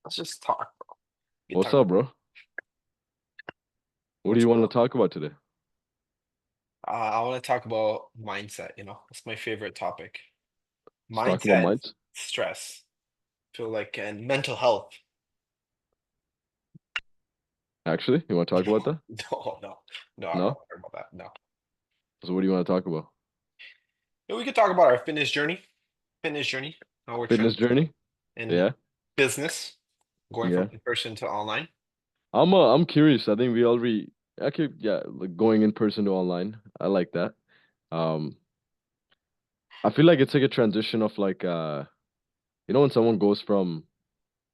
Let's just talk, bro. We can What's talk up, about bro? What do what's you want to up. talk about today? I want to talk about mindset. That's my favorite topic. Let's talk about Mindset, minds. stress, feel like, and mental health. Actually, you want to talk about that? No, no, no. I don't No? want to talk about that. No. So what do you want to talk about? Yeah, we could talk about our fitness journey, how we're Fitness transitioning journey? in Yeah, business, going from yeah. in person to online. I'm curious. I think we already actually yeah, like going in person to online. I like that. Um, I feel like it's like a transition of like when someone goes from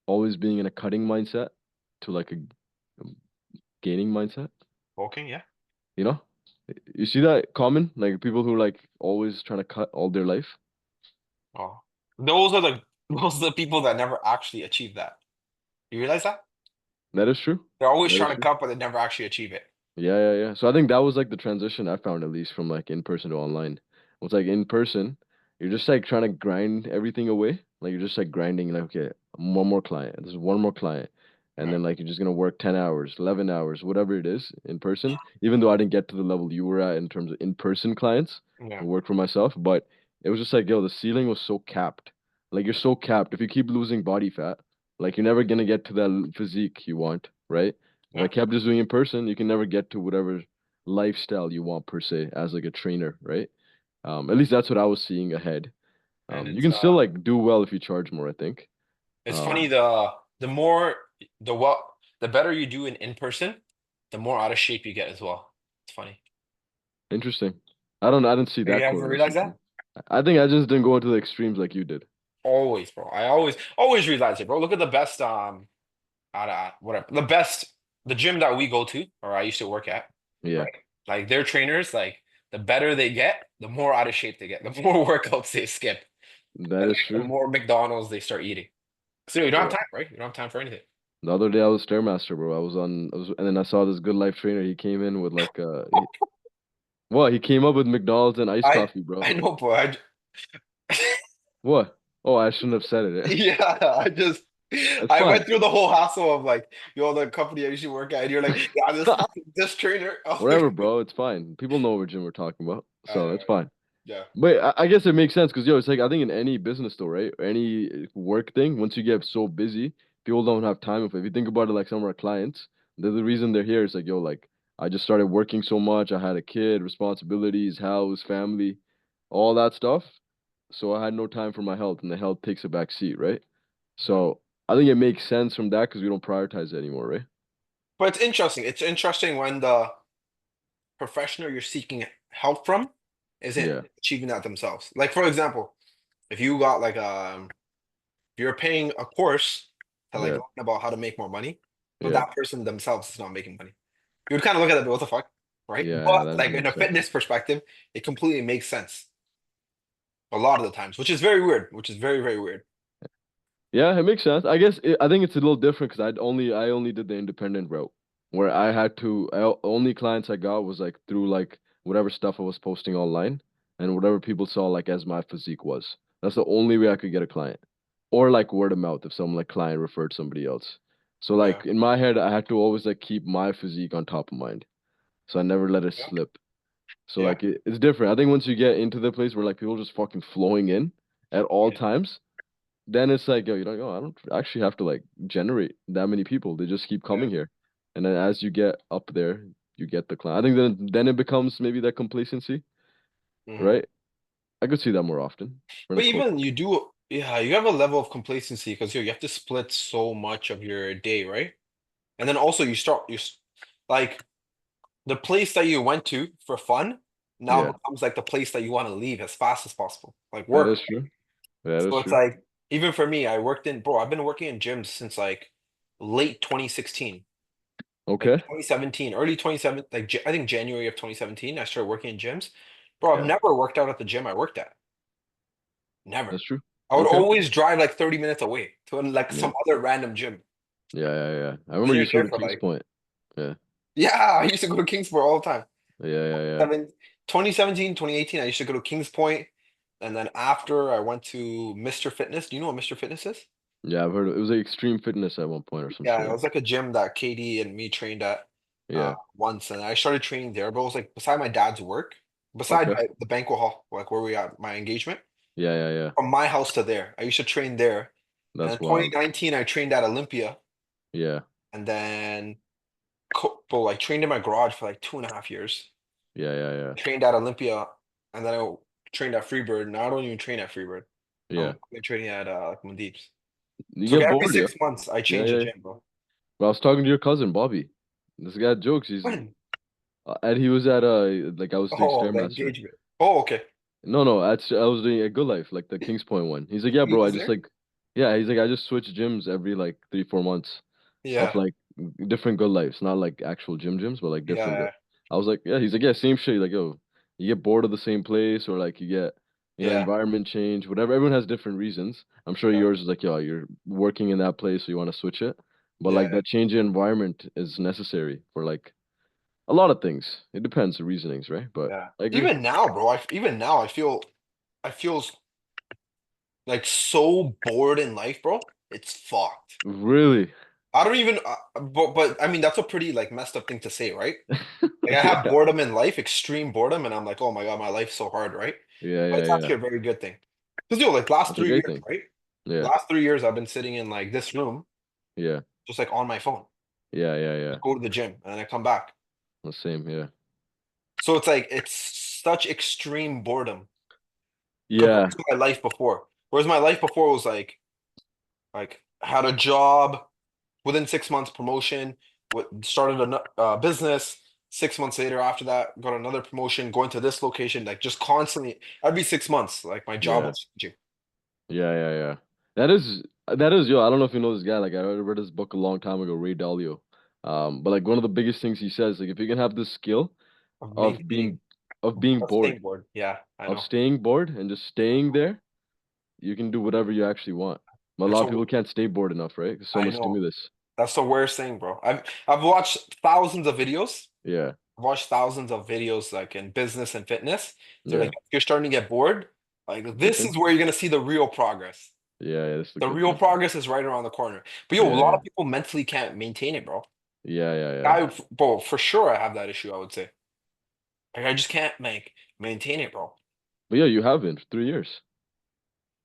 always being in a cutting mindset to like a gaining mindset, Walking, yeah. you know? You see that common? Like people who like always trying to cut all their life. Oh, those are the those are the people that never actually achieve that. You realize that? That is true. They're always That is trying to true. cut, but they never actually achieve it. Yeah, yeah, yeah. So I think that was like the transition I found at least from like in person to online. It's like in person, you're just like trying to grind everything away. Like you're just like grinding like, okay, one more client. This is one more client. And Right. then like you're just gonna work 10 hours, 11 hours, whatever it is in person. Even though I didn't get to the level you were at in terms of in-person clients, I Yeah. work for myself, but it was just like, yo, the ceiling was so capped. Like you're so capped. If you keep losing body fat, like you're never gonna get to that physique you want, right? If I Yeah. kept just doing in person, you can never get to whatever lifestyle you want per se as like a trainer, right? At least that's what I was seeing ahead. And You it's can still like do well if you charge more, I think. it's funny Um, the more the better you do in person, the more out of shape you get as well. It's funny. Interesting. I didn't see You that ever realize correlation that? too. I think I just didn't go into the extremes like you did. Always, bro. I always realize it, bro. Look at the best out of whatever. The gym that we go to or I used to work at, Yeah, right? Like their trainers, like the better they get, the more out of shape they get, the more workouts they skip, that and is like the true. more McDonald's they start eating. So you don't have Yeah. time, right? You don't have time for anything. The other day I was Stairmaster, bro. And then I saw this good life trainer. He came in with like he came up with McDonald's and iced I coffee, bro. I know, boy. What? Oh, I shouldn't have said it. Yeah, It's I fine. went through the whole hassle of like, the company I usually work at, and you're like, yeah, this trainer. I was Whatever, like, bro. It's fine. People know what gym we're talking about, so it's fine. yeah, But I guess it makes sense because yo, it's like I think in any business though, right? Or any work thing, once you get so busy, people don't have time for it. If you think about it, like some of our clients, the reason they're here is like, yo, like I just started working so much. I had a kid, responsibilities, house, family, all that stuff. So I had no time for my health, and the health takes a back seat, right? yeah. So I think it makes sense from that because we don't prioritize it anymore, right? But it's interesting. It's interesting when the professional you're seeking help from isn't Yeah, achieving that themselves. Like for example, if you got like if you're paying a course to like yeah, learn about how to make more money, but yeah, that person themselves is not making money. You would kind of look at that, what the fuck, right? yeah. But That like doesn't in make a sense. fitness perspective, it completely makes sense a lot of the times, which is very weird, which is very, very weird. Yeah, it makes sense. I guess I think it's a little different because I only did the independent route where I had to only clients I got was like through like whatever stuff I was posting online and whatever people saw like as my physique was. That's the only way I could get a client. Or like word of mouth if some like client referred somebody else. So Yeah. like in my head I had to always like keep my physique on top of mind. So I never let it Yeah. slip. So Yeah. like it's different. I think once you get into the place where like people just fucking flowing in at all Yeah. times, then it's like, yo, you don't, I don't actually have to like generate that many people. They just keep Yeah. coming here. And then as you get up there, you get the client. I think then it becomes maybe that complacency, Mhm. right? I could see that more often. We're in a But corporate. even you do, yeah, you have a level of complacency because you have to split so much of your day, right? And then also like the place that you went to for fun now Yeah, becomes like the place that you want to leave as fast as possible, like that work. is true. That is So it's true. like even for me, I've been working in gyms since like late 2016, like Okay. 2017, early 27, like I think January of 2017, I started working in gyms. Bro, I've Yeah, never worked out at the gym I worked at. Never. that's true. I would Okay. always drive like 30 minutes away to like Yeah. some other random gym. Yeah, yeah, yeah. I And remember then you you're used to go there to for Kings like, Point. Yeah. yeah, I used to go to Kingsport all the time. Yeah, yeah, yeah. 7, 2017, 2018, I used to go to Kings Point. And then after I went to Mr. Fitness. Do you know what Mr. Fitness is? Yeah, I've heard it was like extreme fitness at one point or some Yeah, shit, it right? was like a gym that KD and me trained at Yeah. once, and I started training there. But it was like beside my dad's work, beside Okay. the banquet hall, like where we at my engagement, Yeah, yeah, yeah. from my house to there. I used to train there, and in That's wild. 2019 I trained at Olympia, Yeah. and then well, I trained in my garage for like 2.5 years. Yeah, yeah, yeah. Trained at Olympia, and then I trained at Freebird. Now I don't even train at Freebird. Yeah. I'm training at like Mandeep's. You So okay, get every bored, yeah. 6 months I Yeah, change a yeah. gym, bro. But I was talking to your cousin, Bobby. This guy jokes. When? And he was at like I was doing Oh, the Stairmaster. engagement. Oh, okay. No, no, I was doing a Good Life, like the Kings Point one. He's like, yeah, He bro, I was just there? like, yeah, he's like, I just switch gyms every like 3, 4 months of Yeah, like different Good Lives, not like actual gyms, but like different good. yeah, I was like, yeah, he's like, yeah, same shit. Like, yo, you get bored of the same place, or like you get, yeah, environment change, whatever. Everyone has different reasons. I'm sure yeah, yours is like, yo, you're working in that place, so you want to switch it. But yeah, like that change in environment is necessary for like a lot of things. It depends the reasonings, right? But yeah. I agree. Even now, bro, even now I feel like so bored in life, bro. It's fucked. Really? I don't even but I mean that's a pretty like messed up thing to say, right? Like I have Yeah. boredom in life, extreme boredom, and I'm like, oh my God, my life's so hard, right? Yeah, But yeah, it's yeah. actually a very good thing. Because like last That's a three great years, thing. right? Yeah. Last 3 years I've been sitting in like this room, Yeah. just like on my phone. Yeah, yeah, yeah. Just go to the gym and then I come back. The same, yeah. So it's like it's such extreme boredom compared Yeah. to my life before. Whereas my life before was like had a job within 6 months, promotion, started a business. 6 months later, after that, got another promotion, going to this location, like just constantly every 6 months, like my job Yeah. was changing. Yeah, yeah, yeah. That is yo, I don't know if you know this guy. Like I read his book a long time ago, Ray Dalio. But like one of the biggest things he says, like if you can have this skill Of of maintaining, being of bored, staying bored. Yeah, I of know. staying bored and just staying there, you can do whatever you actually want. But a That's lot of what people can't stay bored enough, right? 'Cause so I much know. stimulus. That's the worst thing, bro. I've watched thousands of videos. Yeah, I've watched thousands of videos like in business and fitness. They're like, yeah. if you're starting to get bored, like Good this thing. is where you're gonna see the real progress. Yeah, yeah, that's the The good real thing. progress is right around the corner. But yo, a Yeah, lot yeah. of people mentally can't maintain it, bro. Yeah, yeah, yeah. Bro, for sure I have that issue, I would say. Like I just can't like maintain it, bro. But yeah, you have been for 3 years.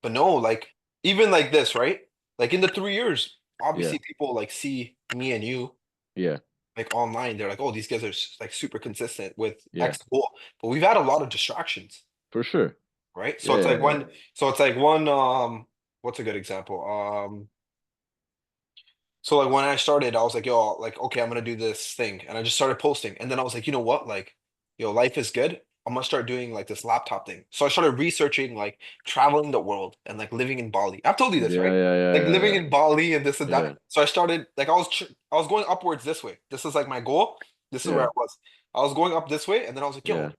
But no, like even like this, right? Like in the 3 years, Yeah, obviously people like see me and you yeah, like online. They're like, oh, these guys are like super consistent with yeah, X goal. But we've had a lot of distractions, for sure. right? Yeah, yeah, yeah, So it's like one what's a good example? So like when I started, I was like, yo, like, okay, I'm gonna do this thing. And I just started posting. And then I was like, you know what? Like, yo, life is good. I'm gonna start doing like this laptop thing. So I started researching like traveling the world and like living in Bali. I've told you this, yeah, right? yeah, yeah, Like yeah, living yeah, in Bali and this and that. yeah, So I started like I was going upwards this way. This is like my goal. This is where yeah, I was. I was going up this way, and then I was like, yeah, yo,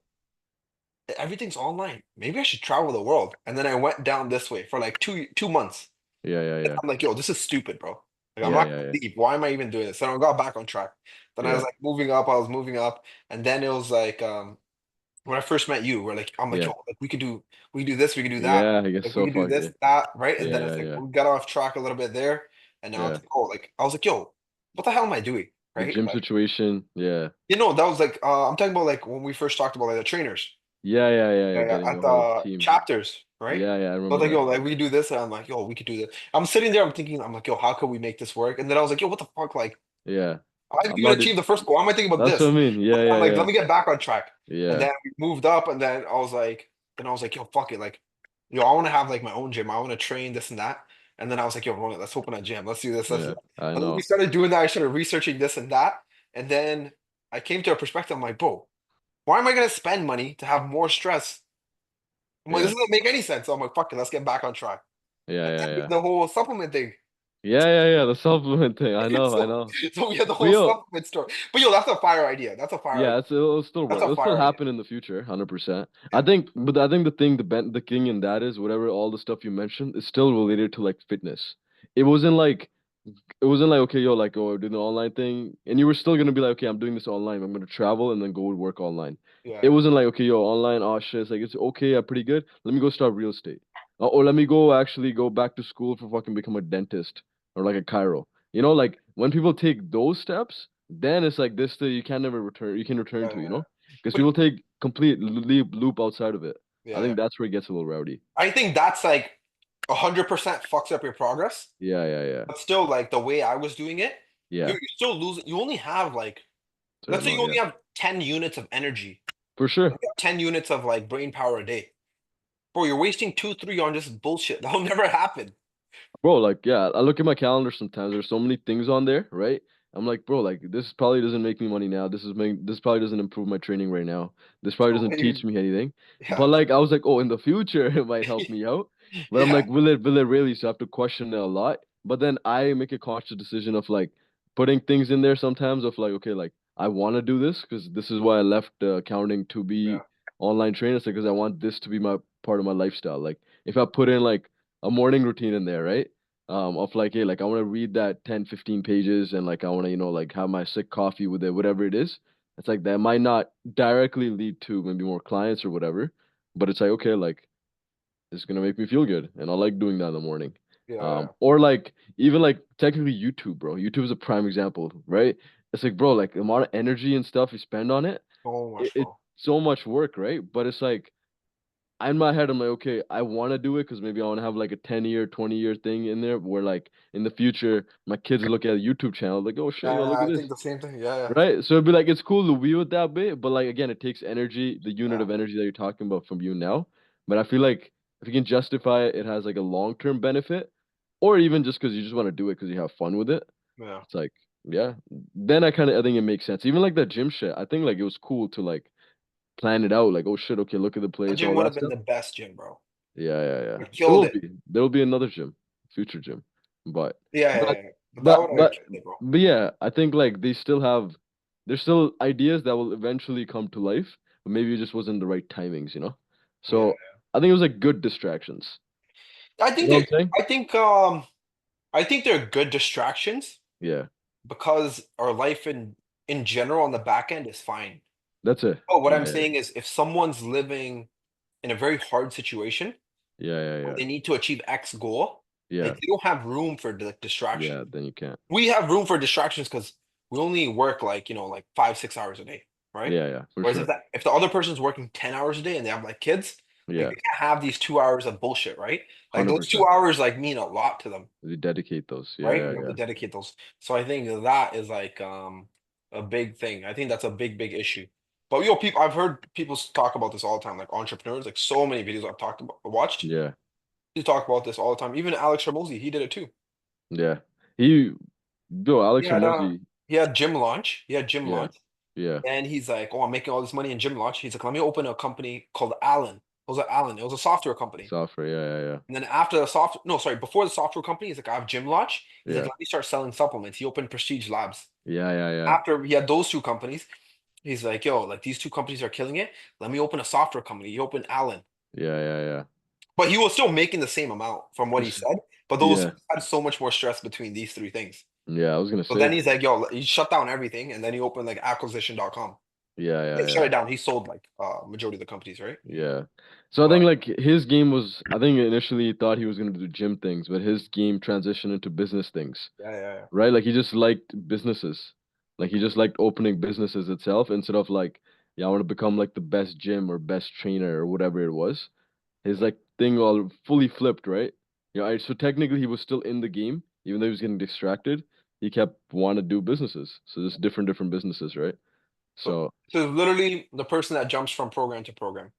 everything's online. Maybe I should travel the world. And then I went down this way for like two months. yeah, yeah, And yeah, I'm like, yo, this is stupid, bro. Like, I'm yeah, not yeah, gonna yeah, leave. Why am I even doing this? Then I got back on track. Then I was yeah, like moving up. I was moving up, and then it was like when I first met you, we're like, I'm like, yeah, yo, like we could do this, we could do that, yeah. I guess like we so could do fuck this, yeah, that, right? And yeah, then it's yeah, like yeah, we got off track a little bit there, and now it's yeah. like, oh, like I was like, yo, what the hell am I doing, The right? gym Like, situation, yeah, that was like I'm talking about like when we first talked about like the trainers. yeah, yeah, yeah, yeah. Yeah, Getting at your whole the team. chapters, right? Yeah, yeah, I I was remember like, that. yo, like we do this, and I'm like, yo, we could do this. I'm sitting there, I'm thinking, I'm like, yo, how can we make this work? And then I was like, yo, what the fuck? Like, Yeah, how am I I'm gonna not. achieve the first goal? Why am I thinking about That's what I this? mean. But Yeah, then I'm yeah, like, let yeah, me get back on track. And yeah, then we moved up, and then I was like, yo, fuck it. Like, yo, I want to have like my own gym. I want to train this and that. And then I was like, yo, Ronan, let's open a gym. Let's do this. Let's do yeah. that. I And then we know. started doing that. I started researching this and that. And then I came to a perspective. I'm like, bro, why am I gonna spend money to have more stress? I'm like, this Yeah, doesn't make any sense. So I'm like, fuck it, let's get back on track. yeah, And then yeah, yeah, the whole supplement thing. yeah, yeah, yeah. The supplement thing. I know, I So, know. so we had the But whole yo, supplement story. But yo, that's a fire idea. That's a fire idea. yeah, it'll still That's work. a It'll still fire idea. happen in the future, 100%. Yeah. I think the thing in that is whatever all the stuff you mentioned is still related to like fitness. It wasn't like it wasn't like okay, yo, like oh, doing the online thing, and you were still gonna be like, okay, I'm doing this online. I'm gonna travel and then go work online. It Yeah. wasn't like okay, yo, online, oh shit, it's like it's okay, I'm pretty good. Let me go start real estate. Or let me go actually go back to school for fucking become a dentist or like a chiro. You know, like when people take those steps, then it's like this that you can never return. You can return Yeah, to, yeah, you yeah. know, because But people take complete loop outside of it. I yeah, yeah. think that's where it gets a little rowdy. I think that's like 100% fucks up your progress. Yeah, yeah, yeah, But still, like the way I was doing it, yeah. you're still losing. You only have like, Certain let's say you amount, yeah, only have 10 units of energy, for sure. 10 units of like brain power a day. Bro, you're wasting two, three on just bullshit. That'll never happen. Bro, like, yeah, I look at my calendar sometimes. There's so many things on there, right? I'm like, bro, like, this probably doesn't make me money now. This probably doesn't improve my training right now. This probably So doesn't teach maybe, me anything. But yeah, like, I was like, oh, in the future, it might help me out. But I'm yeah, like, will it really? So I have to question it a lot. But then I make a conscious decision of like putting things in there sometimes of like, okay, like, I want to do this because this is why I left accounting to be yeah, online trainer, because I want this to be my part of my lifestyle. Like, if I put in like a morning routine in there, right? Of like, hey, like I want to read that 10, 15 pages and like I want to, like have my sick coffee with it, whatever it is. It's like that might not directly lead to maybe more clients or whatever, but it's like, okay, like it's gonna make me feel good. And I like doing that in the morning. yeah. Or like even like technically YouTube, bro. YouTube is a prime example, right? It's like, bro, like the amount of energy and stuff you spend on it, So much, it's bro. so much work, right? But it's like in my head, I'm like, okay, I want to do it because maybe I want to have like a 10-year, 20-year thing in there where like in the future, my kids look at a YouTube channel, like, oh shit, yo, look Yeah, at I this. think the same thing. Yeah, yeah, Right? So it'd be like, it's cool to view it that way, but like, again, it takes energy, the unit yeah, of energy that you're talking about from you now. But I feel like if you can justify it, it has like a long-term benefit, or even just because you just want to do it because you have fun with it. yeah. It's like, yeah, then I think it makes sense. Even like that gym shit, I think like it was cool to like plan it out, like, oh shit, okay, look at the That place, gym all would that have been stuff. the best gym, bro. Yeah, yeah, yeah. Would have There killed will it. be. There will be another gym, future gym. But Yeah, yeah, but yeah. But that but would have but killed it, bro. but yeah, I think like there's still ideas that will eventually come to life, but maybe it just wasn't the right timings, you know? Yeah. So I think it was like good distractions. I You think know what they're I'm saying? I think I think they're good distractions Yeah. because our life in general on the back end is fine. That's it. Oh, what Yeah, I'm yeah. saying is if someone's living in a very hard situation Yeah, yeah, where yeah. they need to achieve X goal, like Yeah. they don't have room for like distraction. Yeah, then you can't. We have room for distractions because we only work like, like 5, 6 hours a day, right? Yeah, yeah, for Whereas sure. if the other person's working 10 hours a day and they have like kids, like Yeah. they can't have these 2 hours of bullshit, right? Like those two 100%. hours like mean a lot to them, You dedicate those. Yeah, right? yeah, You have to yeah. dedicate those. So I think that is like a big thing. I think that's a big, big issue. But people I've heard people talk about this all the time, like entrepreneurs, like so many videos I've talked about watched. Yeah. You talk about this all the time. Even Alex Ramosi, he did it too. Yeah. He Yo, He Alex had Ramosi. he had gym launch. He had gym Yeah. launch. Yeah. And he's like, "Oh, I'm making all this money in gym launch." He's like, "Let me open a company called Allen." It was like Allen. It was a software company. Software. Yeah, yeah, And then after the soft, no, sorry, before the software company, he's like, "I have gym launch." He's like, yeah. "Let me start selling supplements." He opened Prestige Labs. Yeah, yeah, yeah. After he had those two companies, he's like, "Yo, like these two companies are killing it. Let me open a software company." He opened Allen, Yeah, yeah, yeah. but he was still making the same amount from what he said. But those Yeah. he had so much more stress between these three things. Yeah, I was gonna So say, then he's bro. like, "Yo," he shut down everything, and then he opened like acquisition.com. Yeah, He yeah, shut yeah. it down. He sold like majority of the companies, right? Yeah. So I But think like his game was, I think initially he thought he was gonna do gym things, but his game transitioned into business things, yeah, yeah, yeah. right? Like he just liked businesses. Like he just liked opening businesses itself instead of like, yeah, I want to become like the best gym or best trainer or whatever it was. His like thing all fully flipped, right? Yeah, so technically he was still in the game, even though he was getting distracted. He kept wanting to do businesses. So just different businesses, right? So, So so literally the person that jumps from program to program.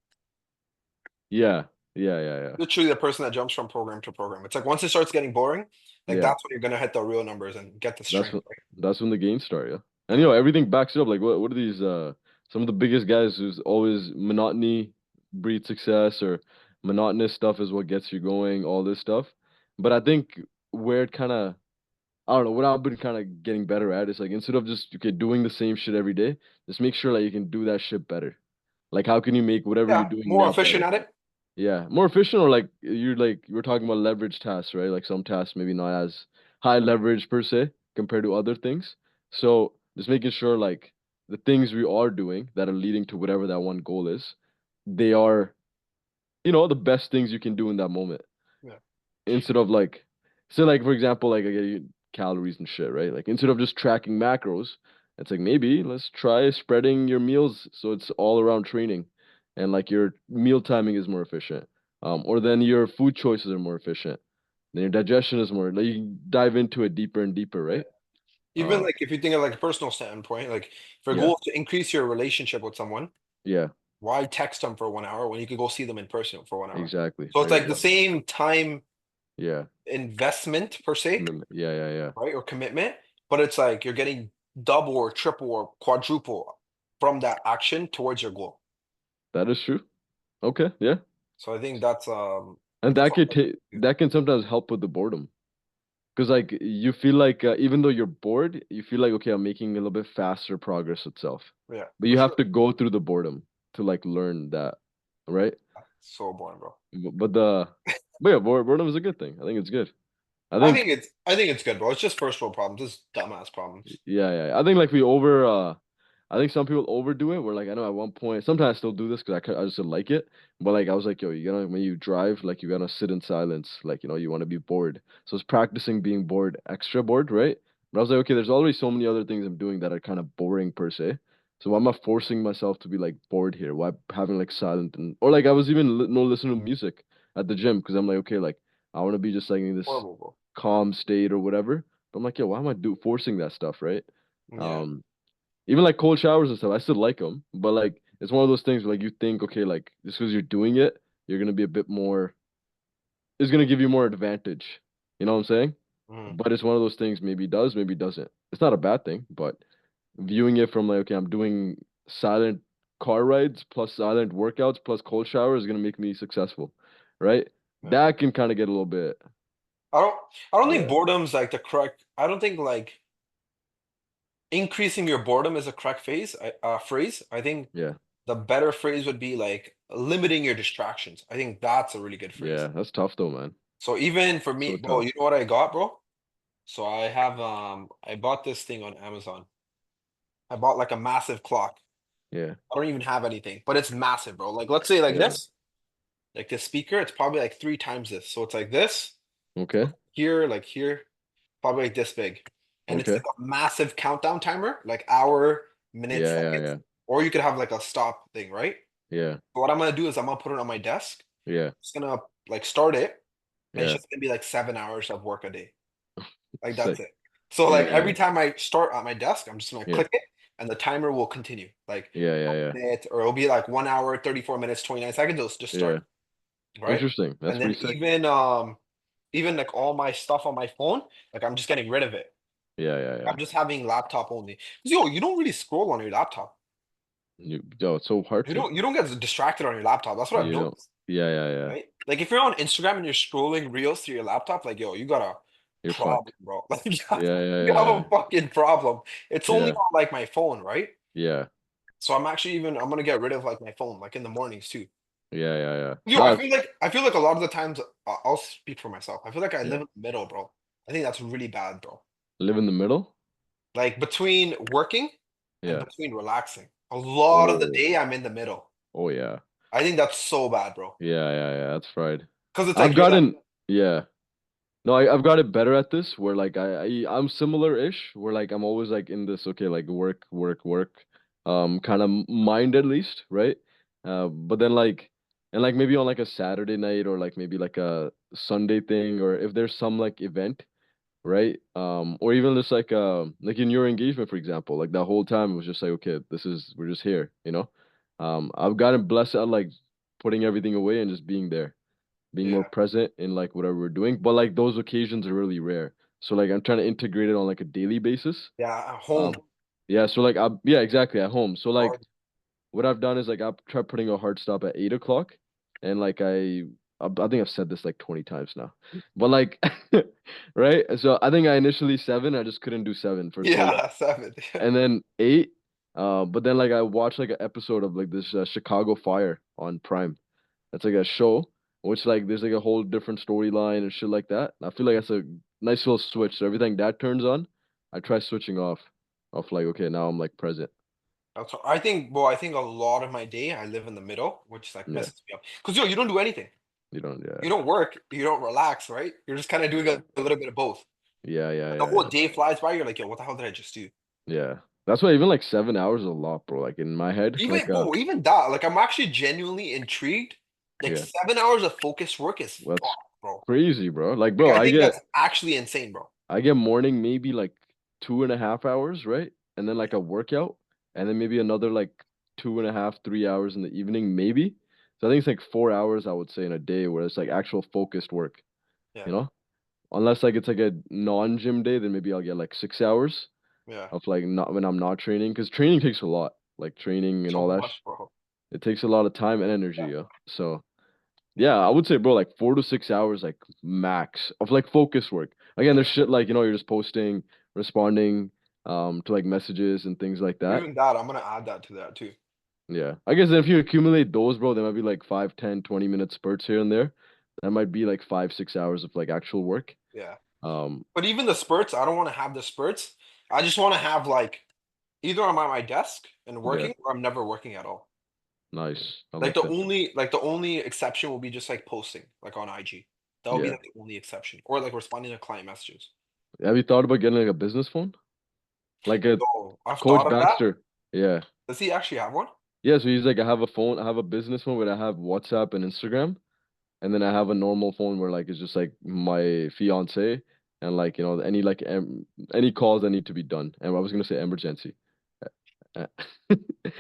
yeah, yeah, yeah, yeah, Literally the person that jumps from program to program. It's like once it starts getting boring, like yeah. that's when you're gonna hit the real numbers and get the That's strength, when that's when the gains start, yeah. And everything backs it up. Like what are these some of the biggest guys who's always monotony breeds success or monotonous stuff is what gets you going, all this stuff. But I think where it kinda I don't know, what I've been kind of getting better at is like instead of just okay doing the same shit every day, just make sure like you can do that shit better. Like how can you make whatever you're Yeah, doing more now efficient better? at it. Yeah, more efficient or like we're talking about leverage tasks, right? Like some tasks maybe not as high leverage per se compared to other things. So just making sure like the things we are doing that are leading to whatever that one goal is, they are, the best things you can do in that moment. instead of like, so like for example, like I get you calories and shit, right? Like instead of just tracking macros, it's like maybe let's try spreading your meals so it's all around training, and like your meal timing is more efficient, or then your food choices are more efficient, then your digestion is more. Like you can dive into it deeper and deeper, Yeah. right? Even Uh, like if you think of like a personal standpoint, like if your yeah, goal is to increase your relationship with someone, yeah, why text them for 1 hour when you could go see them in person for 1 hour? exactly. So it's Like like the what? same time Yeah, investment per se, commitment. Yeah, yeah, yeah. right? Or commitment, but it's like you're getting double or triple or quadruple from that action towards your goal. That is true. Okay, yeah, So I think and that's that what could take that can sometimes help with the boredom. Because like you feel like even though you're bored, you feel like okay, I'm making a little bit faster progress itself. yeah, But for you have sure. to go through the boredom to like learn that, right? So boring, bro. But but yeah, boredom is a good thing. I think it's good. I I think think it's good, bro. It's just first world problems, just dumbass problems. yeah. I think like I think some people overdo it. Where like I know at one point, sometimes I still do this because I just like it. But like I was like, yo, you gotta when you drive, like you gotta sit in silence. Like you want to be bored. So it's practicing being bored, extra bored, right? But I was like, okay, there's already so many other things I'm doing that are kind of boring per se. So why am I forcing myself to be like bored here? Why having like silent and or like I was even no listening to music at the gym because I'm like, okay, like I want to be just like in this Horrible, bro. calm state or whatever. But I'm like, yo, why am I forcing that stuff, right? Yeah. Um, Even like cold showers and stuff, I still like them, but like it's one of those things where like you think, okay, like just because you're doing it, you're gonna be a bit more. It's gonna give you more advantage. You know what I'm saying? Mhm. But it's one of those things. Maybe does, maybe doesn't. It's not a bad thing, but viewing it from like, okay, I'm doing silent car rides plus silent workouts plus cold shower is gonna make me successful, right? Yeah. That can kind of get a little bit, I don't I don't think yeah, boredom's like the correct I don't think like increasing your boredom is a correct phrase. I think yeah, the better phrase would be like limiting your distractions. I think that's a really good yeah. phrase. That's tough though, man. So even for So me, bro, tough. you know what I got, bro? So I bought this thing on Amazon. I bought like a massive clock. Yeah, I don't even have anything, but it's massive, bro. Like let's say yeah. like this speaker, it's probably like three times this. So it's like this, Okay, like here, probably like this big. And it's okay. like a massive countdown timer, like hour, minute, Yeah, yeah, seconds. yeah, Or you could have like a stop thing, right? yeah, But what I'm gonna do is I'm gonna put it on my desk. yeah, Just gonna like start it, and it's yeah. just gonna be like 7 hours of work a day. Like that's Sick. it. So Yeah, like yeah, every time I start at my desk, I'm just gonna yeah, click it, and the timer will continue. Like yeah, yeah, yeah, a minute, or it'll be like 1 hour, 34 minutes, 29 seconds. It'll just start, yeah. right? Interesting. That's And then pretty sick. even like all my stuff on my phone, like I'm just getting rid of it. Yeah, yeah, I'm yeah. just having laptop only. 'Cause, yo, you don't really scroll on your laptop. Yo, it's so hard to. You don't get distracted on your laptop. That's what I've You know. noticed, Yeah, yeah, yeah. right? Like if you're on Instagram and you're scrolling reels through your laptop, like yo, you got a You're problem, fucked. bro. Like Yeah, yeah, you have yeah, a fucking problem. It's only yeah, on like my phone, right? yeah, So I'm gonna get rid of like my phone, like in the mornings too. yeah, yeah, yeah. Yo, No, I feel like a lot of the times I'll speak for myself. I feel like I yeah. live in the middle, bro. I think that's really bad, bro. Live in the middle. Like between working and Yeah. between relaxing. A lot of the Oh, day I'm in the middle. oh yeah. I think that's so bad, bro. Yeah, yeah, yeah. That's fried. Because it's I've like you're like, gotten. Yeah. No, I've got it better at this where like I'm similar-ish where like I'm always like in this okay like work kind of mind at least, right? But then like and like maybe on like a Saturday night or like maybe like a Sunday thing or if there's some like event, right? Or even just like in your engagement for example, like that whole time it was just like okay, we're just here, you know? I've gotten blessed at like putting everything away and just being there being more yeah, present in like whatever we're doing. But like those occasions are really rare. So like I'm trying to integrate it on like a daily basis. yeah, at home. Um yeah, so like I yeah, exactly at home. So like Or, what I've done is like I've tried putting a hard stop at 8 o'clock and like I think I've said this like 20 times now. But like right? So I think I initially 7, I just couldn't do 7 for so long. yeah, 7. And then 8, but then like I watched like an episode of like this Chicago Fire on Prime. That's like a show, which like there's like a whole different storyline and shit like that. I feel like that's a nice little switch. So everything that turns on, I try switching off like okay, now I'm like present. I think, well, I think a lot of my day I live in the middle, which like Yeah. messes me up. Because yo, you don't do anything. You don't, You yeah. don't work, you don't relax, right? You're just kind of doing Yeah. a little bit of both. Yeah, yeah, And the yeah, whole yeah. day flies by. You're like, yo, what the hell did I just do? Yeah. That's why even like 7 hours is a lot, bro. Like in my head, like Even, bro, even that, like, I'm actually genuinely intrigued. Like, yeah. 7 hours of focused work is That's fucked, bro. crazy, bro. Like, Like, bro, I think that's actually insane, bro. I get morning maybe like 2.5 hours, right? And then like a workout, and then maybe another like 2.5, 3 hours in the evening, maybe. So I think it's like 4 hours, I would say, in a day where it's like actual focused work, Yeah, you know? Unless like it's like a non-gym day, then maybe I'll get like 6 hours yeah. of like not when I'm not training, because training takes a lot, like training and So all that. much, bro. It takes a lot of time and energy, Yeah, yeah. So yeah, yeah, I would say, bro, like 4 to 6 hours, like max of like focus work. Again, there's yeah. shit like, you're just posting, responding, to like messages and things like that. Even that, I'm gonna add that to that too. Yeah. I guess if you accumulate those, bro, there might be like 5, 10, 20 minute spurts here and there. That might be like 5, 6 hours of like actual work. Yeah. Um, But even the spurts, I don't want to have the spurts. I just want to have like either I'm at my desk and yeah, working or I'm never working at all. nice. I Like like that. the only exception will be just like posting, like on IG. That will be Yeah. like the only exception. Or like responding to client messages. Have you thought about getting like a business phone? Like a So I've Coach thought of that. Baxter. Yeah. Does he actually have one? Yeah, so he's like, I have a phone, I have a business phone where I have WhatsApp and Instagram. And then I have a normal phone where like it's just like my fiance and like any like any calls that need to be done. And I was gonna say emergency. Uh,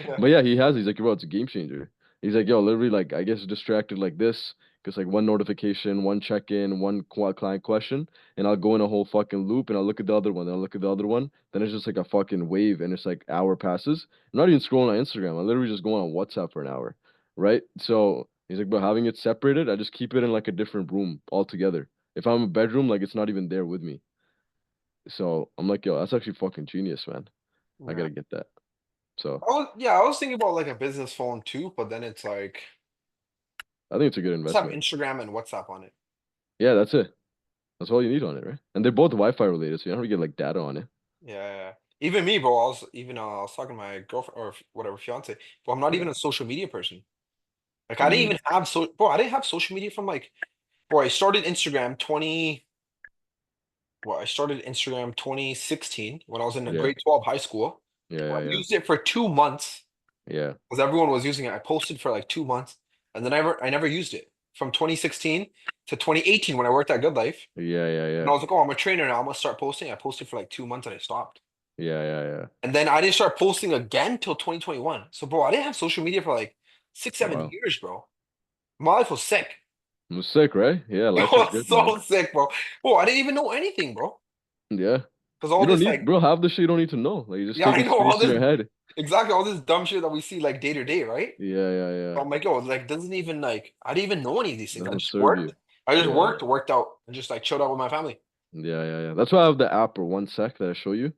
Yeah. But yeah, he's like, bro, it's a game changer. He's like, yo, literally, like, I guess distracted like this, because like one notification, one check-in, one client question, and I'll go in a whole fucking loop, and I'll look at the other one, then I'll look at the other one, then it's just like a fucking wave, and it's like hour passes. I'm not even scrolling on Instagram. I'm literally just going on WhatsApp for an hour, right? So he's like, bro, having it separated, I just keep it in like a different room altogether. If I'm in a bedroom, like it's not even there with me. So I'm like, yo, that's actually fucking genius, man. I Yeah. gotta get that. So I was thinking about like a business phone too, but then it's like I think it's a good just have investment. Instagram and WhatsApp on it. Yeah, that's it. That's all you need on it, right? And they're both Wi-Fi related, so you don't have to get like data on it. Yeah, yeah, yeah. Even me, bro. I was talking to my girlfriend or whatever fiance, but I'm not Yeah. even a social media person. Like I didn't Mm, even have bro, I didn't have social media from like bro, I started Instagram 2016 when I was in a yeah. grade 12 high school. Yeah, Bro, yeah, I yeah. used it for 2 months Yeah. because everyone was using it. I posted for like 2 months and then I never used it from 2016 to 2018 when I worked at Good Life. Yeah, yeah, And I yeah. was like, oh, I'm a trainer now. I'm gonna start posting. I posted for like 2 months and I stopped. Yeah, yeah, yeah. And then I didn't start posting again till 2021. So, bro, I didn't have social media for like six, seven Wow. years, bro. My life was sick. It was sick, right? Yeah, It life is was good, man. so sick, bro. Bro, I didn't even know anything, bro. Yeah. Because You all don't this, need, like, bro, half the shit you don't need to know. Like you just yeah, take I up know all space in this, your head. exactly all this dumb shit that we see, like, day to day, right? Yeah, yeah, So yeah. I'm like, yo, like, doesn't even, like, I didn't even know any of these things. I Doesn't just serve worked. you. I just Yeah, yeah. worked, worked out, and just, like, chilled out with my family. Yeah, yeah, yeah. That's why I have the app or one sec that I show you.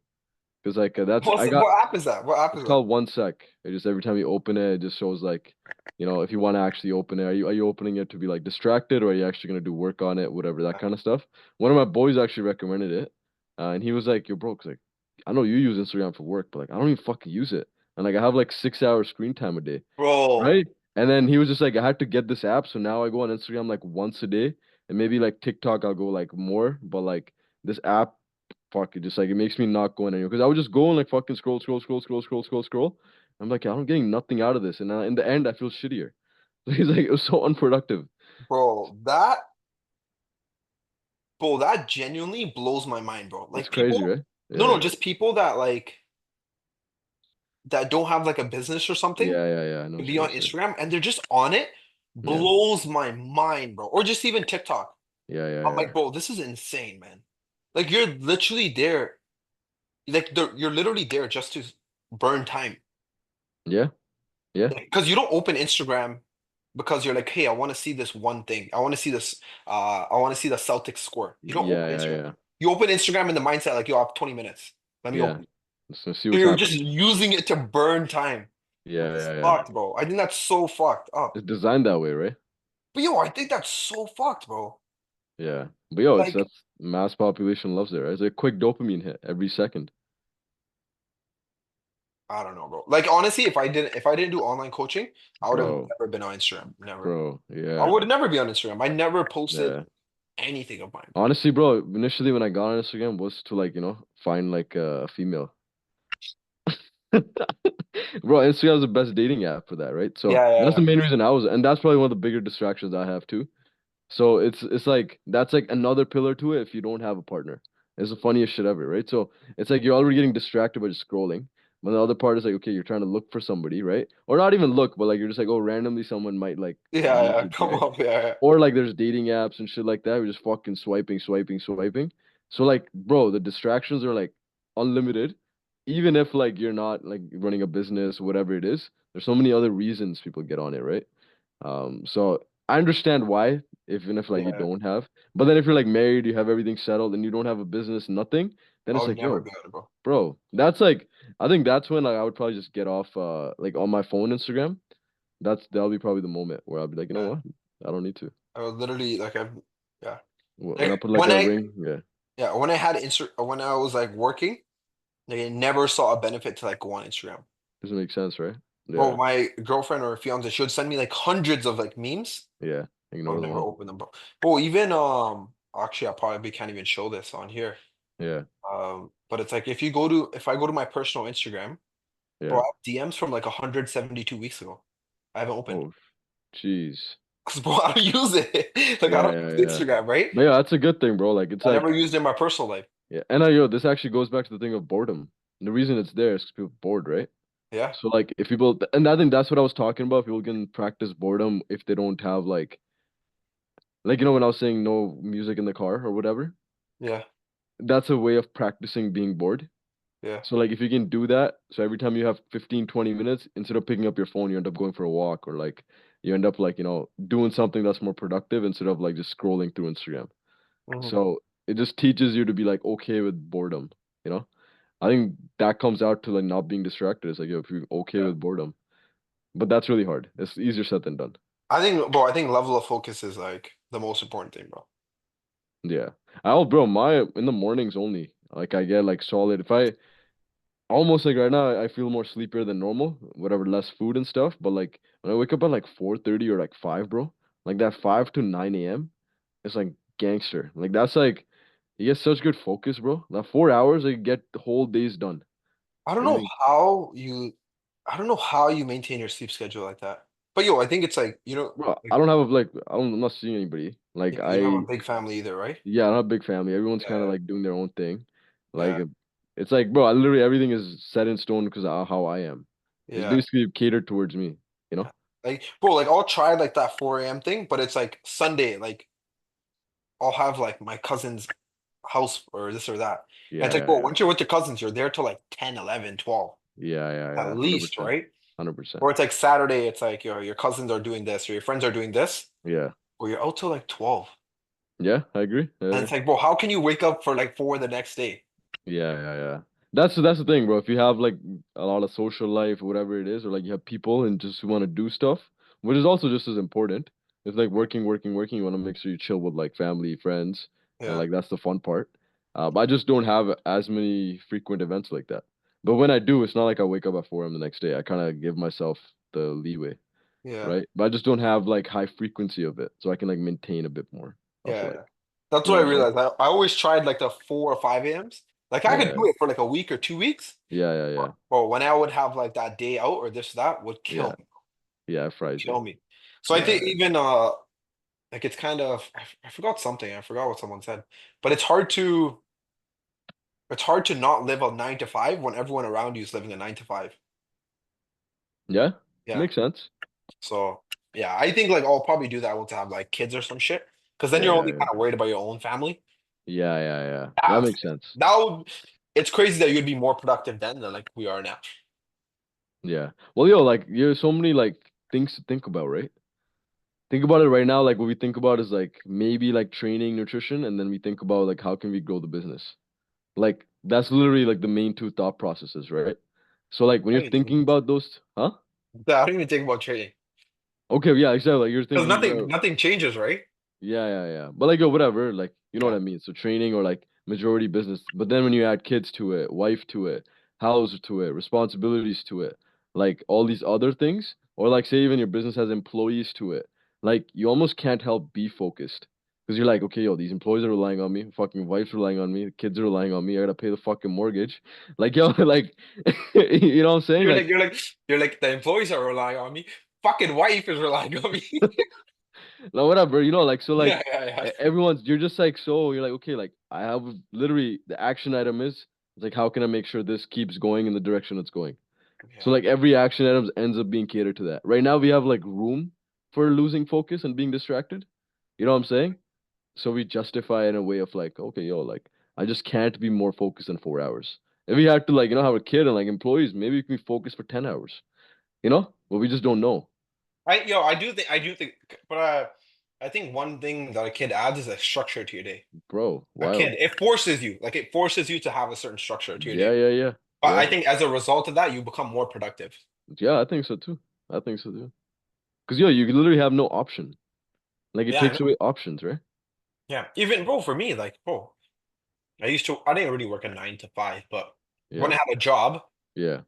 Because like that's I got What app is that? What app it's is that? called one sec. It just every time you open it, it just shows like, if you want to actually open it, are you opening it to be like distracted or are you actually gonna do work on it, whatever, that kind of stuff. One of my boys actually recommended it, and he was like, "Yo, bro, 'cause, like I know you use Instagram for work, but like I don't even fucking use it, and like I have like 6 hours screen time a day, Bro, right?" And then he was just like, "I had to get this app, so now I go on Instagram like once a day, and maybe like TikTok I'll go like more, but like this app." Fuck it, just like it makes me not go in anymore because I would just go and like fucking scroll, scroll, scroll, scroll, scroll, scroll, scroll. I'm like, I'm getting nothing out of this, and in the end, I feel shittier. So he's like, it was so unproductive. bro, that genuinely blows my mind, bro. It's Like, crazy, people, right? no, no, Yeah, just people that, like, that don't have, like, a business or something yeah, yeah, yeah. I know to what be you're on gonna say. Instagram and they're just on it Yeah, blows my mind, bro. Or just even TikTok. yeah, yeah, I'm yeah, like, bro, this is insane, man. Like you're literally there, like you're literally there just to burn time. yeah, yeah, Because you don't open Instagram because you're like, hey, I want to see this one thing. I want to see this. I want to see the Celtics score. You don't yeah, open yeah, Instagram. yeah, You open Instagram in the mindset like, yo, I have 20 minutes. Let me yeah. open. Let's see So what's you're just happening. using it to burn time. Yeah, That's yeah, yeah. fucked, bro. I think that's so fucked up. It's designed that way, right? But yo, I think that's so fucked, bro. Yeah, but yo, it's Like, that's mass population loves it, right? It's a quick dopamine hit every second. I don't know, bro. Like honestly, if I didn't do online coaching, I would have Bro, never been on Instagram. Never. bro, I yeah, would never be on Instagram. I never posted yeah. anything of mine. Honestly, bro, initially when I got on Instagram was to like, find like a female. Bro, Instagram is the best dating app for that, right? So Yeah, yeah, that's yeah. the main reason I was, and that's probably one of the bigger distractions I have too. So it's like that's like another pillar to it if you don't have a partner. It's the funniest shit ever, right? So it's like you're already getting distracted by just scrolling. But the other part is like, okay, you're trying to look for somebody, right? Or not even look, but like you're just like, oh, randomly someone might like Yeah, yeah. message you, Come right? up, yeah, yeah. Or like there's dating apps and shit like that. We're just fucking swiping, swiping, swiping. So like, bro, the distractions are like unlimited. Even if like you're not like running a business, whatever it is, there's so many other reasons people get on it, right? So I understand why, even if like you Yeah. don't have. But then if you're like married, you have everything settled, and you don't have a business, nothing, then I it's would like, never yo, be on it, bro. bro, that's like, I think that's when like I would probably just get off, like on my phone Instagram. That'll be probably the moment where I'll be like, you know Yeah. what, I don't need to. I would literally like yeah. When Like I put like a ring, yeah, when I had when I was like working, like I never saw a benefit to like go on Instagram. doesn't make sense, right? Bro, Yeah, my girlfriend or fiance should send me like hundreds of like memes. yeah, I ignore would them never all. open them, bro. Bro, even actually I probably can't even show this on here. Yeah, But it's like if I go to my personal Instagram, bro, yeah. I have DMs from like 172 weeks ago. I haven't opened. Oh, jeez. Cause bro, I don't use it. Like I Yeah, don't yeah, use yeah. Instagram, right? But yeah, that's a good thing, bro. Like it's I never like, used it in my personal life. yeah, and this actually goes back to the thing of boredom. And the reason it's there is 'cause people are bored, right? Yeah, So like if people, and I think that's what I was talking about. People can practice boredom if they don't have like when I was saying no music in the car or whatever. yeah, That's a way of practicing being bored. yeah. So like if you can do that, so every time you have 15, 20 minutes, instead of picking up your phone, you end up going for a walk or like you end up like, doing something that's more productive instead of like just scrolling through Instagram. Hmm. So it just teaches you to be like okay with boredom, you know? I think that comes out to like not being distracted. It's like, yo, if you're okay Yeah. with boredom. But that's really hard. It's easier said than done. I think level of focus is like the most important thing, bro. Yeah. Bro, my in the mornings only. Like I get like solid. If I almost like right now, I feel more sleepier than normal, whatever, less food and stuff. But like when I wake up at like 4:30 or like 5, bro, like that 5 to 9 a.m., it's like gangster. Like that's like you get such good focus, bro. That 4 hours, like, you get the whole day's done. I don't And know then, how I don't know how you maintain your sleep schedule like that. But yo, I think it's like, bro, like I'm not seeing anybody. Like you don't have a big family either, right? yeah, I'm not a big family. Everyone's kind of Yeah, like doing their own thing. Like yeah, it's like, bro, I literally everything is set in stone because of how I am. It's yeah, basically catered towards me, you yeah. know? Like, bro, like I'll try like that 4 a.m. thing, but it's like Sunday, like I'll have like my cousin's house or this or that. And Yeah, it's like, yeah, bro, yeah. once you're with your cousins, you're there till like 10, 11, 12 Yeah, yeah, at yeah. least, 100%. right? 100%. Or it's like Saturday, it's like your cousins are doing this or your friends are doing this, Yeah. or you're out till like 12. Yeah, I agree. And it's like, bro, how can you wake up for like 4 the next day? Yeah, yeah, yeah. That's the thing, bro. If you have like a lot of social life, whatever it is, or like you have people and just want to do stuff, which is also just as important. It's like working, working, working. You want to make sure you chill with like family, friends, and Yeah, like that's the fun part. But I just don't have as many frequent events like that. But when I do, it's not like I wake up at 4 a.m. the next day. I kind of give myself the leeway, yeah, right? But I just don't have like high frequency of it, so I can like maintain a bit more of yeah, like, yeah. That's you what I know, like realized. I always tried like the 4 or 5 a.m.s. Like I could yeah, do it for like a week or 2 weeks. yeah, yeah, yeah, But when I would have like that day out or this, that would yeah, kill me, yeah. It fries you. kill me. So I Yeah, think even like it's kind of I forgot something. I forgot what someone said. But it's hard to not live a 9 to 5 when everyone around you is living a 9 to 5. yeah, Yeah. makes sense. So yeah, I think like I'll probably do that once I have like kids or some shit. Because then Yeah, you're yeah, only yeah, kind of worried about your own family. yeah, yeah, yeah. That That, makes sense. that would it's crazy that you'd be more productive then than like we are now. Yeah. Well, yo, like there's so many like things to think about, right? Think about it right now. Like what we think about is like maybe like training, nutrition, and then we think about like how can we grow the business. Like that's literally like the main two thought processes, right? So like when I you're don't even think thinking about those, huh? I don't even think about trading. Okay, yeah, exactly. Like you're Because thinking nothing about, nothing changes, right? yeah, yeah, yeah. But like yo, whatever, like you know what Yeah. I mean. So training or like majority business. But then when you add kids to it, wife to it, house to it, responsibilities to it, like all these other things, or like say even your business has employees to it, like you almost can't help be focused. Because you're like, okay, yo, these employees are relying on me, fucking wife's relying on me, the kids are relying on me, I gotta pay the fucking mortgage. Like, yo, like, you know what I'm saying? You're Like, like, you're like, you're like, the employees are relying on me. Fucking wife is relying on me. no, whatever, like, so, Yeah, like, yeah, yeah. everyone's, you're just like, so, you're like, okay, like, I have literally the action item is, it's like, how can I make sure this keeps going in the direction it's going? So, Yeah. like, every action item ends up being catered to that. Right now, we have, like, room for losing focus and being distracted. You know what I'm saying? So we justify in a way of like, okay, yo, like I just can't be more focused than 4 hours. If we had to like, have a kid and like employees, maybe we can be focused for 10 hours, but we just don't know. I do think, but I think one thing that a kid adds is a structure to your day. Bro, A kid, wild. it forces you to have a certain structure to your Yeah, day. yeah, yeah. But Yeah. I think as a result of that, you become more productive. Yeah, I think so too. I think so too. Because yo, you literally have no option. Like it Yeah, I takes know. away options, right? Yeah, even bro, for me, like bro, I didn't really work a 9 to 5, but when Yeah. I had a job, Yeah.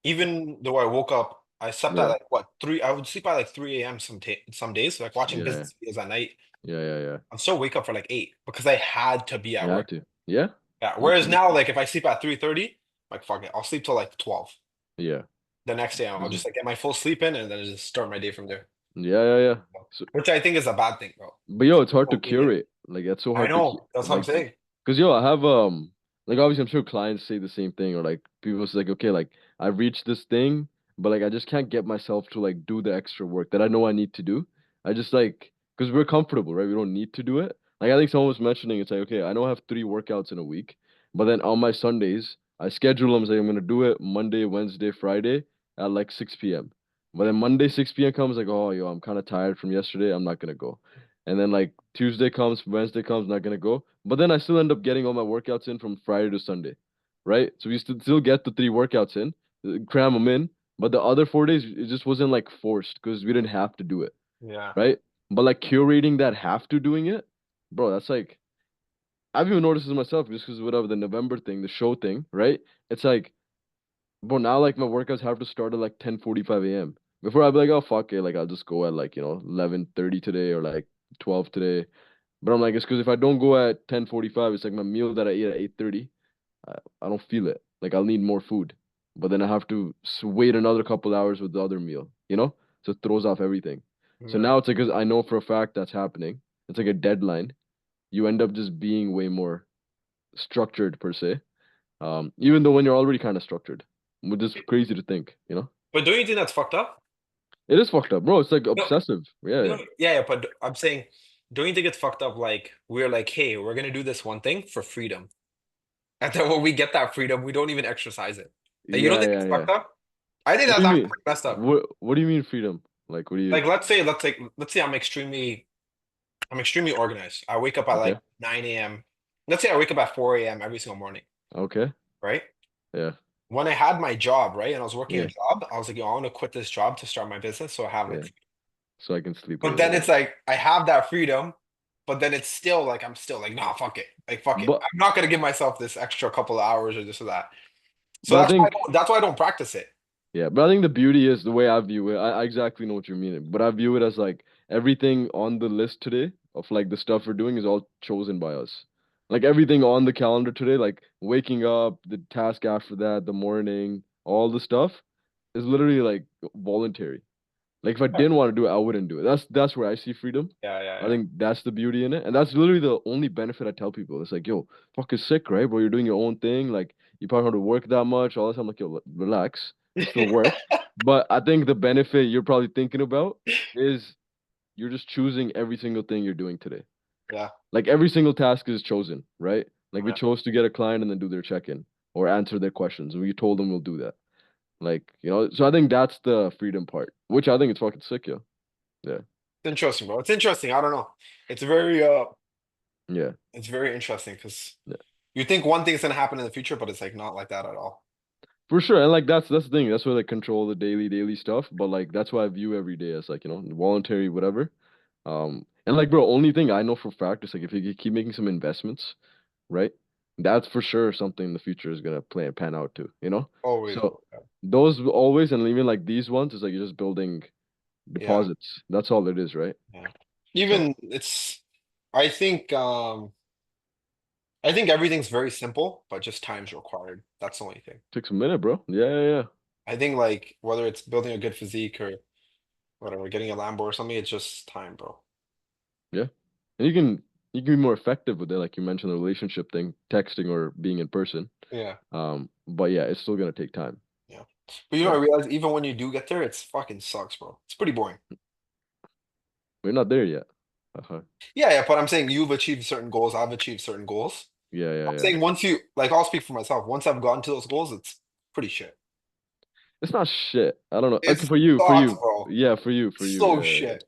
even though I woke up, I slept at Yeah. like what 3. I would sleep at like 3 a.m. Some days, like watching Yeah. business videos at night. Yeah. Yeah. Yeah. I'd still wake up for like 8 because I had to be You at had work. to. Yeah. Yeah. Whereas now, Absolutely. like if I sleep at 3:30, like fuck it, I'll sleep till like 12. Yeah. The next day, I'll Mhm. just like get my full sleep in and then just start my day from there. Yeah. Yeah. Yeah. So, Which I think is a bad thing, bro. but yo, Some it's hard to people need it. curate. Like that's so I hard to know. That's what I'm like. saying. Cause yo, I have like obviously I'm sure clients say the same thing or like people say like okay like I've reached this thing but like I just can't get myself to like do the extra work that I know I need to do. I just like because we're comfortable, right? We don't need to do it. Like I think someone was mentioning it's like okay I know I have 3 workouts in a week, but then on my Sundays I schedule them say I'm gonna do it Monday, Wednesday, Friday at like 6 p.m. But then Monday 6 p.m. comes like oh yo I'm kind of tired from yesterday I'm not gonna go. And then like Tuesday comes, Wednesday comes, not gonna go. But then I still end up getting all my workouts in from Friday to Sunday, right? So we still get the 3 workouts in, cram them in. But the other 4 days, it just wasn't like forced because we didn't have to do it, Yeah. right? But like curating that have to doing it, bro, that's like I've even noticed this myself just because whatever the November thing, the show thing, right? It's like, bro, now like my workouts have to start at like 10:45 a.m. Before I'd be like, oh fuck it, like I'll just go at like 11:30 today or like 12 today. But I'm like, it's because if I don't go at 10:45, it's like my meal that I eat at 8:30. I don't feel it. Like I'll need more food, but then I have to wait another couple hours with the other meal, So it throws off everything. So Yeah. now it's like, 'cause I know for a fact that's happening. It's like a deadline. You end up just being way more structured per se. Even though when you're already kind of structured, which is crazy to think. But don't you think that's fucked up? It is fucked up, bro. It's like No, obsessive. Yeah, no, yeah, yeah, yeah, but I'm saying, don't you think it's fucked up? Like we're like, hey, we're gonna do this one thing for freedom, and then when we get that freedom, we don't even exercise it. Like, you don't yeah, think yeah, it's yeah. fucked up? I think What do that's you actually mean? pretty messed up. What do you mean freedom? Like, what do you? Like let's say I'm extremely organized. I wake up at Okay, like 9 a.m. Let's say I wake up at 4 a.m. every single morning, okay, right? yeah, When I had my job, right, and I was working a yeah, job, I was like, yo, I want to quit this job to start my business, so I have yeah. like. So I can sleep But later. then Yeah. it's like I have that freedom, but then it's still like I'm still like, nah, fuck it, like fuck it. But I'm not gonna give myself this extra couple of hours or this or that. So but I that's why I think don't, that's why I don't practice it. yeah, but I think the beauty is the way I view it. I exactly know what you're meaning, but I view it as like everything on the list today of like the stuff we're doing is all chosen by us. Like everything on the calendar today, like waking up, the task after that, the morning, all the stuff is literally like voluntary. Like if I didn't want to do it, I wouldn't do it. That's where I see freedom. Yeah, yeah, I yeah. think that's the beauty in it. And that's literally the only benefit I tell people. It's like, yo, fuck is sick, right, bro? You're doing your own thing. Like you probably don't have to work that much. All this. I'm like, yo, relax. It's still work. But I think the benefit you're probably thinking about is you're just choosing every single thing you're doing today. Yeah, Like every single task is chosen, right? Like we yeah. chose to get a client and then do their check-in or answer their questions. And we told them we'll do that. Like, so I think that's the freedom part, which I think it's fucking sick, yo. Yeah. It's interesting, bro. It's interesting. I don't know. It's very Yeah. it's very interesting because Yeah. you think one thing's gonna happen in the future, but it's like not like that at all. For sure. And like that's the thing. That's where they control the daily stuff. But like that's why I view every day as like, voluntary, whatever. And like bro, only thing I know for a fact is like if you keep making some investments, right? That's for sure something in the future is gonna play and pan out to, you know? Always, So bro. those always, and even like these ones is like you're just building Yeah, deposits. That's all it is, right? yeah. So Even it's, I think, I think everything's very simple, but just time's required. That's the only thing. takes a minute, bro. Yeah, yeah, yeah. I think like whether it's building a good physique or whatever, getting a Lambo or something, it's just time, bro. Yeah. And you can be more effective with it, like you mentioned the relationship thing, texting or being in person. Yeah, But yeah, it's still gonna take time, yeah. But you know, I right? realize even when you do get there, it's fucking sucks, bro. It's pretty boring. We're not there yet. Uh-huh. Yeah, yeah, but I'm saying you've achieved certain goals, I've achieved certain goals. Yeah, yeah, I'm yeah. saying once you like, I'll speak for myself. Once I've gotten to those goals, it's pretty shit. It's not shit. I don't know. It Okay, for you, for sucks, you. bro. Yeah, for you, for you. So Yeah, yeah, yeah. shit.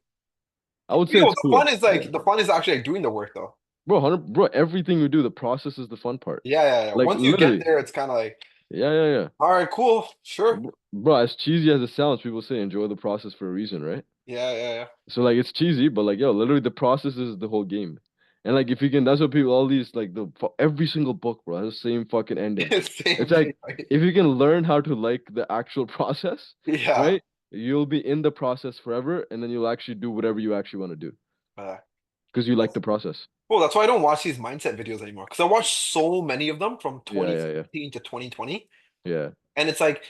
I would say You know, it's cool. Yeah. the fun is actually like doing the work though. Bro, 100, bro, everything we do, the process is the fun part. Yeah, yeah, yeah. Like Once you get literally. there, it's kind of like, Yeah, yeah, yeah. all right, cool, sure. Bro, as cheesy as it sounds, people say enjoy the process for a reason, right? Yeah, yeah, yeah. So like it's cheesy, but like yo, literally the process is the whole game. And like if you can, that's what people all these like every single book, bro, has the same fucking ending. It's Same thing, like right? if you can learn how to like the actual process, Yeah. right? You'll be in the process forever, and then you'll actually do whatever you actually want to do Uh, because you like that's, the process. well, that's why I don't watch these mindset videos anymore. Because I watched so many of them from Yeah, yeah, yeah, 2017 to 2020. yeah, And it's like,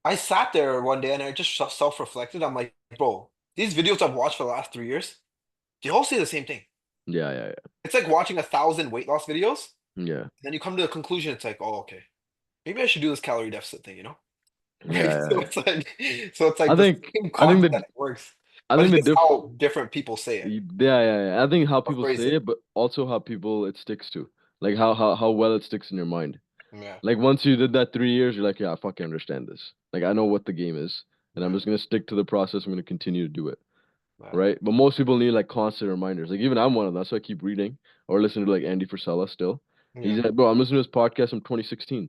I sat there one day and I just self-reflected. I'm like, bro, these videos I've watched for the last 3 years, they all say the same thing. yeah, yeah, It's like watching 1,000 weight loss videos. yeah, yeah, Then you come to the conclusion, it's like, oh, okay, maybe I should do this calorie deficit thing, you know? Right? yeah, So yeah. it's I like the think, same I think concept works, I but think it's the just diff. how different people say it Yeah, yeah, yeah. I think how or people phrase say it. it, but also how people it sticks to, like how well it sticks in your mind. Yeah, Like once you did that 3 years, you're like, yeah, I fucking understand this. Like I know what the game is, and I'm yeah, just gonna stick to the process. I'm gonna continue to do it, yeah, right? But most people need like constant reminders. Like even I'm one of them. That's why I keep reading or listening to like Andy Frisella still. yeah, He's like, bro, I'm listening to this podcast from 2016,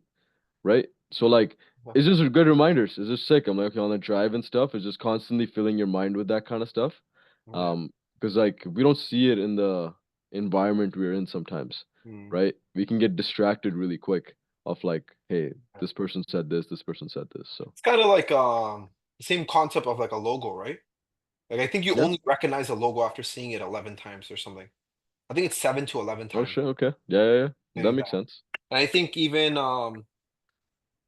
right? So like, yeah, it's just good reminders. It's just sick. I'm like, okay, on the drive and stuff. It's just constantly filling your mind with that kind of stuff. yeah. Because like we don't see it in the environment we're in sometimes, Mm. right? We can get distracted really quick of like, hey, this person said this person said this. So It's kind of like the same concept of like a logo, right? Like I think you yeah. only recognize a logo after seeing it 11 times or something. I think it's 7 to 11 Oh times. shit. Okay. Yeah, yeah, yeah. That Like makes that. sense. And I think even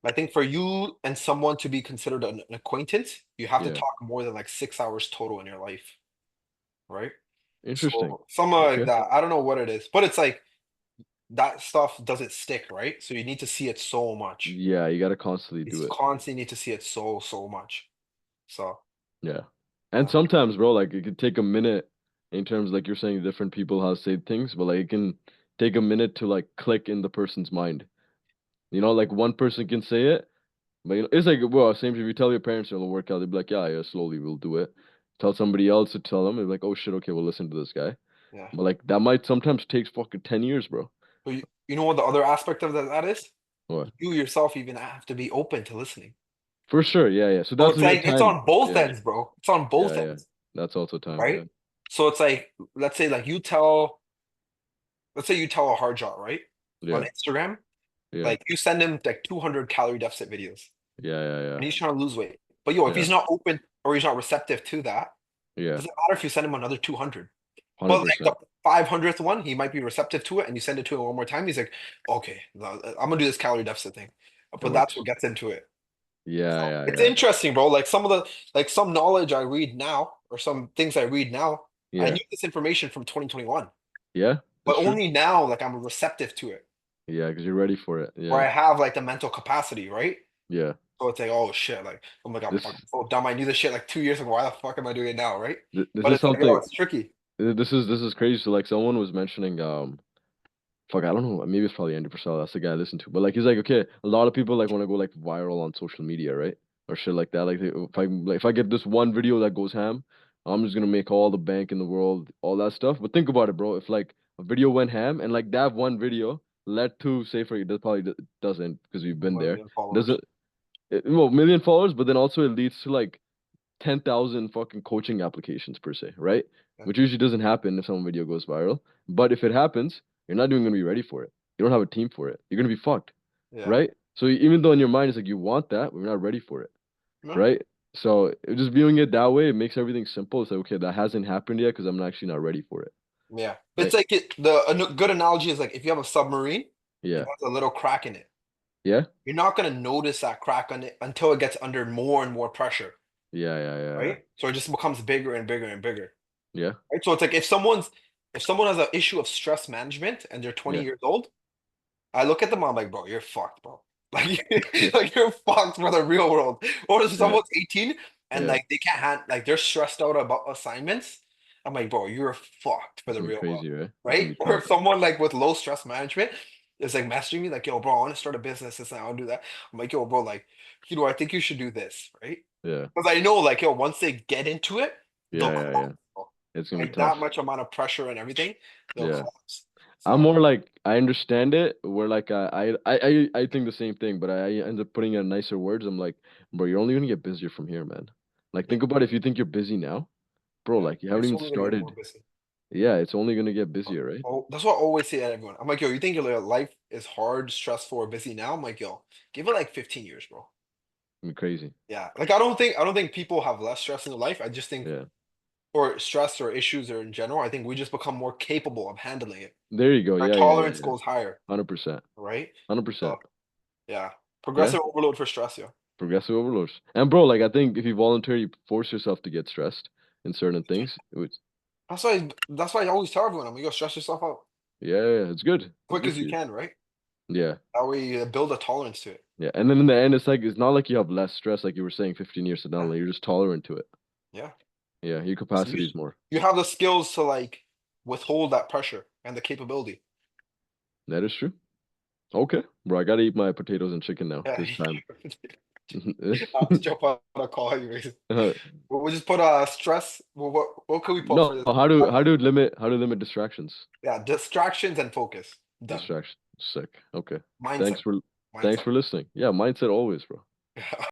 I think for you and someone to be considered an acquaintance, you have to Yeah. talk more than like 6 hours total in your life, right? Interesting. So something like Okay. that. I don't know what it is, but it's like that stuff doesn't stick, right? So you need to see it so much. Yeah, you gotta constantly It's do it. constantly need to see it so much. So Yeah. And uh, sometimes, bro, like it could take a minute in terms like you're saying different people how to say things, but like it can take a minute to like click in the person's mind. You know, like one person can say it, but you know, it's like well, same if you tell your parents it'll work out, they'll be like, yeah, yeah, slowly we'll do it. Tell somebody else to tell them, they're like, oh shit, okay, we'll listen to this guy. yeah. But like that might sometimes takes fucking 10 years, bro. But you know what the other aspect of that is? What? You yourself even have to be open to listening. For sure, yeah, yeah. So So that's it's the like it's time. on both Yeah, ends, bro. It's on yeah, both yeah. ends, That's also time, right? yeah. So it's like let's say you tell a hard job, right? On Yeah, Instagram, yeah, like you send him like 200 calorie deficit videos yeah, yeah, yeah. and he's trying to lose weight. But yo, if Yeah, he's not open or he's not receptive to that, yeah. doesn't matter if you send him another 200. But like the 100%. 500th one, he might be receptive to it and you send it to him one more time. He's like, okay, I'm gonna do this calorie deficit thing. It But that's works. what gets into it. Yeah, So yeah, it's yeah. interesting, bro. Like some knowledge I read now, or some things I read now, I Yeah. knew this information from 2021, Yeah, but that's true. only now, like I'm receptive to it, Yeah, because you're ready for it. where Yeah. I have like the mental capacity, right? Yeah. So it's like, oh shit, like I'm like I'm This fucking so dumb. I knew this shit like 2 years ago. Why the fuck am I doing it now, right? this But is it's like, oh, something it's tricky. this is crazy. So like someone was mentioning fuck, I don't know, maybe it's probably Andy Purcell, that's the guy I listen to. But like he's like, okay, a lot of people like want to go like viral on social media, right? Or shit like that. If I get this one video that goes ham, I'm just gonna make all the bank in the world, all that stuff. But think about it, bro. If like a video went ham and like that one video led to say for that probably doesn't because we've been there. 1 million followers. Doesn't well, million followers, but then also it leads to like 10,000 fucking coaching applications per se, right? Yeah. Which usually doesn't happen if some video goes viral. But if it happens, you're not even gonna be ready for it. you don't have a team for it. You're gonna be fucked, Yeah. right? So even though in your mind it's like you want that, but you're not ready for it, No. right? So just viewing it that way, it makes everything simple. It's like, okay, that hasn't happened yet because I'm actually not ready for it, Yeah. It's right? like good analogy is like if you have a submarine and Yeah, there's a little crack in it, yeah, you're not gonna notice that crack on it until it gets under more and more pressure, yeah, yeah, yeah, right? So it just becomes bigger and bigger and bigger. yeah, Right? So it's like if someone has an issue of stress management and they're 20 yeah, years old, I look at them, I'm like, bro, you're fucked, bro. Like, like you're fucked for the real world. Or if yeah, someone's 18 and yeah. like they can't like they're stressed out about assignments, I'm like, bro, you're fucked for It's the gonna be real world. crazy, right? It's gonna Right? be Or tough. if someone like with low stress management is like messaging me, like, yo, bro, I want to start a business, this and I want to do that. I'm like, yo, bro, like, I think you should do this, right? Yeah, Because I know, like, yo, once they get into it, they'll yeah, yeah, collapse. yeah. Bro. It's gonna be Like tough. that much amount of pressure and everything, they'll Yeah. collapse. I'm So more like I understand it. Where like I think the same thing, but I end up putting it in nicer words. I'm like, bro, you're only gonna get busier from here, man. Like yeah, think about it, if you think you're busy now, bro. yeah. Like you You're haven't even slowly gonna get more started. busy. Yeah, it's only gonna get busier, right? Oh, that's what I always say to everyone. I'm like, yo, you think your life is hard, stressful, or busy now? I'm like, yo, give it like 15 years, bro. I mean, crazy. Yeah. Like I don't think people have less stress in their life. I just think Yeah. or stress or issues or in general, I think we just become more capable of handling it. There you go. Our Yeah, yeah, yeah, tolerance yeah. goes higher, 100%. right? So 100%. yeah. Yeah. Progressive overload for stress, yeah. Progressive overloads. And bro, like I think if you voluntarily force yourself to get stressed in certain things, it would, That's why I always tell everyone, I'm like, go stress yourself out yeah, yeah, yeah, it's good. It's quick good as for you you. can, right? Yeah. That way you build a tolerance to it. Yeah. And then in the end, it's like it's not like you have less stress, like you were saying 15 years from now. Yeah. Like you're just tolerant to it. Yeah. Yeah, your So you capacity is more. you have the skills to like withhold that pressure and the capability. That is true. Okay, bro, I gotta eat my potatoes and chicken now. Yeah. This time. I have to jump on a call anyways. We'll just put stress. What could we put for No, this? how to limit distractions? Yeah, distractions and focus. Done. Distractions. Sick. Okay. Mindset. Thanks for thanks Mindset. for listening. Yeah, mindset always, bro.